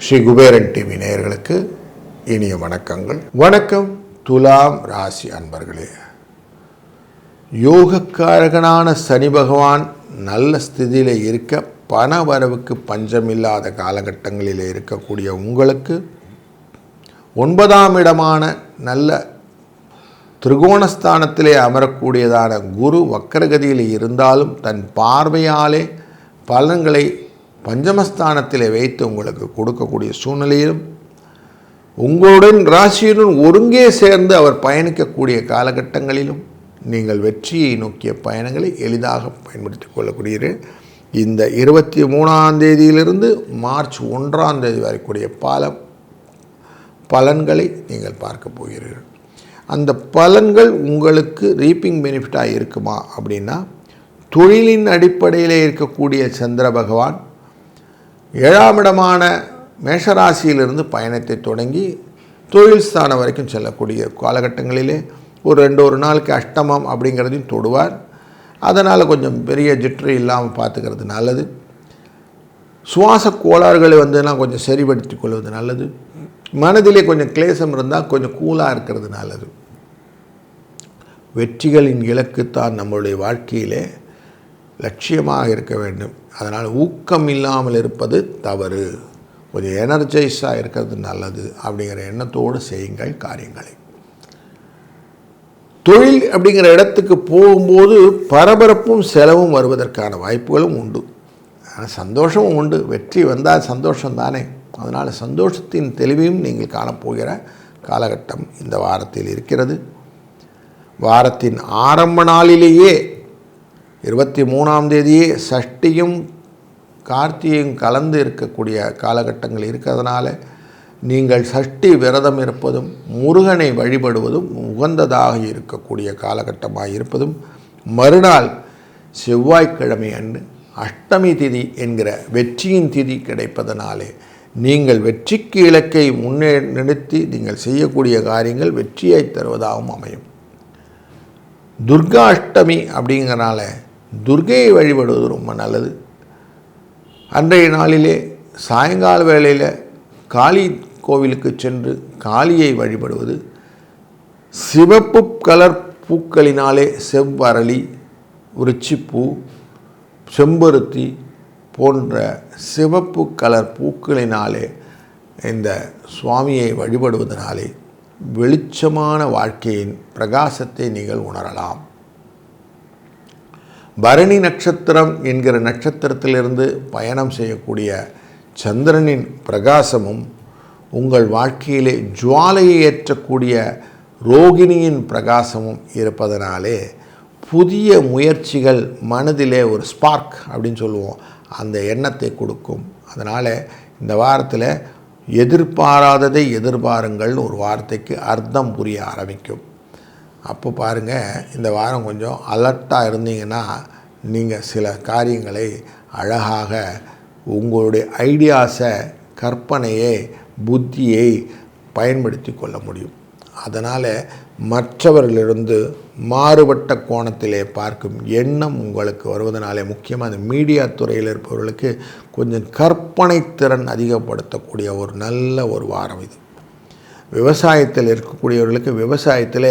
Sri Kuberan TV நேயர்களுக்கு இனிய வணக்கங்கள். வணக்கம் துலாம் ராசி அன்பர்களே. யோகக்காரகனான சனி பகவான் நல்ல ஸ்திதியில் இருக்க பண வரவுக்கு பஞ்சமில்லாத காலகட்டங்களில் இருக்கக்கூடிய உங்களுக்கு 9ஆம் இடமான நல்ல திரிகோணஸ்தானத்திலே அமரக்கூடியதான குரு வக்கரகதியில் இருந்தாலும் தன் பார்வையாலே பலன்களை பஞ்சமஸ்தானத்தில் வைத்து உங்களுக்கு கொடுக்கக்கூடிய சூழ்நிலையிலும் உங்களுடன் ராசியுடன் ஒருங்கே சேர்ந்து அவர் பயணிக்கக்கூடிய காலகட்டங்களிலும் நீங்கள் வெற்றியை நோக்கிய பயணங்களை எளிதாக பயன்படுத்திக் கொள்ளக்கூடியீர்கள். இந்த 23ஆம் தேதியிலிருந்து மார்ச் 1ஆம் தேதி வரைக்கூடிய பலன்களை நீங்கள் பார்க்க போகிறீர்கள். அந்த பலன்கள் உங்களுக்கு ரீப்பிங் பெனிஃபிட்டாக இருக்குமா அப்படின்னா, தொழிலின் அடிப்படையில் இருக்கக்கூடிய சந்திர பகவான் 7ஆம் இடமான மேஷராசியிலிருந்து பயணத்தை தொடங்கி தொழில் ஸ்தானம் வரைக்கும் செல்லக்கூடிய காலகட்டங்களிலே ஒரு நாளுக்கு அஷ்டமம் அப்படிங்கிறதையும் தொடுவார். அதனால் கொஞ்சம் பெரிய ஜிட்ரு இல்லாமல் பார்த்துக்கிறது நல்லது. சுவாச கோளாறுகளை கொஞ்சம் சரிப்படுத்திக் கொள்வது நல்லது. மனதிலே கொஞ்சம் கிளேசம் இருந்தால் கொஞ்சம் கூலாக இருக்கிறது நல்லது. வெற்றிகளின் இலக்குத்தான் நம்மளுடைய வாழ்க்கையிலே லட்சியமாக இருக்க வேண்டும். அதனால் ஊக்கம் இல்லாமல் இருப்பது தவறு. கொஞ்சம் எனர்ஜைஸாக இருக்கிறது நல்லது அப்படிங்கிற எண்ணத்தோடு செய்யுங்கள் காரியங்களை. தொழில் அப்படிங்கிற இடத்துக்கு போகும்போது பரபரப்பும் செலவும் வருவதற்கான வாய்ப்புகளும் உண்டு. ஆனால் சந்தோஷமும் உண்டு. வெற்றி வந்தால் சந்தோஷம் தானே. அதனால் சந்தோஷத்தின் தெளிவையும் நீங்கள் காணப்போகிற காலகட்டம் இந்த வாரத்தில் இருக்கிறது. வாரத்தின் ஆரம்ப நாளிலேயே 23ஆம் தேதியே சஷ்டியும் கார்த்திகையும் கலந்து இருக்கக்கூடிய காலகட்டங்கள் இருக்கிறதுனால நீங்கள் சஷ்டி விரதம் இருப்பதும் முருகனை வழிபடுவதும் உகந்ததாக இருக்கக்கூடிய காலகட்டமாக இருப்பதும், மறுநாள் செவ்வாய்க்கிழமை அன்று அஷ்டமி திதி என்கிற வெற்றியின் திதி கிடைப்பதனாலே நீங்கள் வெற்றிக்கு இலக்கை முன்னே நிறுத்தி நீங்கள் செய்யக்கூடிய காரியங்கள் வெற்றியை தருவதாகவும் அமையும். துர்கா அஷ்டமி அப்படிங்கிறனால துர்கையை வழிபடுவது ரொம்ப நல்லது. அன்றைய நாளிலே சாயங்கால வேளையில் காளி கோவிலுக்கு சென்று காளியை வழிபடுவது, சிவப்பு கலர் பூக்களினாலே செவ்வரளி, விருச்சிப்பூ, செம்பருத்தி போன்ற சிவப்பு கலர் பூக்களினாலே இந்த சுவாமியை வழிபடுவதனாலே வெளிச்சமான வாழ்க்கையின் பிரகாசத்தை நீங்கள் உணரலாம். பரணி நட்சத்திரம் என்கிற நட்சத்திரத்திலிருந்து பயணம் செய்யக்கூடிய சந்திரனின் பிரகாசமும் உங்கள் வாழ்க்கையிலே ஜுவாலையை ஏற்றக்கூடிய ரோகிணியின் பிரகாசமும் இருப்பதனாலே புதிய முயற்சிகள் மனதிலே ஒரு ஸ்பார்க் அப்படின்னு சொல்லுவோம், அந்த எண்ணத்தை கொடுக்கும். அதனால் இந்த வாரத்தில் எதிர்பாராததை எதிர்பாருங்கள்னு ஒரு வார்த்தைக்கு அர்த்தம் புரிய ஆரம்பிக்கும். அப்போ பாருங்கள், இந்த வாரம் கொஞ்சம் அலர்ட்டாக இருந்தீங்கன்னா நீங்கள் சில காரியங்களை அழகாக உங்களுடைய ஐடியாஸை, கற்பனையை, புத்தியை பயன்படுத்தி கொள்ள முடியும். அதனால் மற்றவர்களிலிருந்து மாறுபட்ட கோணத்திலே பார்க்கும் எண்ணம் உங்களுக்கு வருவதனாலே, முக்கியமாக அந்த மீடியா துறையில் இருப்பவர்களுக்கு கொஞ்சம் கற்பனை திறன் அதிகப்படுத்தக்கூடிய ஒரு நல்ல ஒரு வாரம் இது. விவசாயத்தில் இருக்கக்கூடியவர்களுக்கு விவசாயத்தில்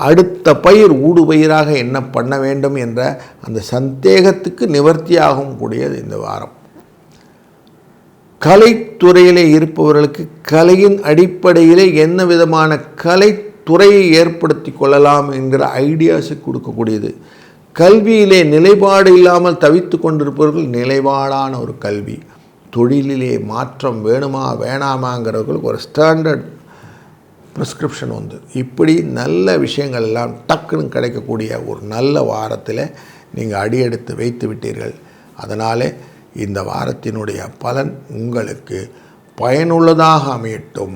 அடுத்த பயிர் ஊடுபயிராக என்ன பண்ண வேண்டும் என்ற அந்த சந்தேகத்துக்கு நிவர்த்தியாகவும் கூடியது இந்த வாரம். கலைத்துறையிலே இருப்பவர்களுக்கு கலையின் அடிப்படையிலே என்ன விதமான கலைத்துறையை ஏற்படுத்தி கொள்ளலாம் என்கிற ஐடியாஸை கொடுக்கக்கூடியது. கல்வியிலே நிலைப்பாடு இல்லாமல் தவித்து கொண்டிருப்பவர்கள் நிலைப்பாடான ஒரு கல்வி. தொழிலிலே மாற்றம் வேணுமா வேணாமாங்கிறவர்களுக்கு ஒரு ஸ்டாண்டர்ட் ப்ரிஸ்கிரிப்ஷன் வந்து இப்படி நல்ல விஷயங்கள் எல்லாம் டக்குன்னு கிடைக்கக்கூடிய ஒரு நல்ல வாரத்தில் நீங்கள் அடியெடுத்து வைத்து விட்டீர்கள். அதனாலே இந்த வாரத்தினுடைய பலன் உங்களுக்கு பயனுள்ளதாக அமையட்டும்.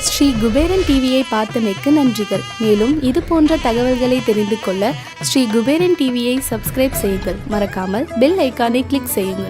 ஸ்ரீ குபேரன் டிவியை பார்த்தமைக்கு நன்றிகள். மேலும் இது போன்ற தகவல்களை தெரிந்து கொள்ள ஸ்ரீ குபேரன் டிவியை சப்ஸ்கிரைப் செய்யுங்கள். மறக்காமல் பெல் ஐக்கானை கிளிக் செய்யுங்கள்.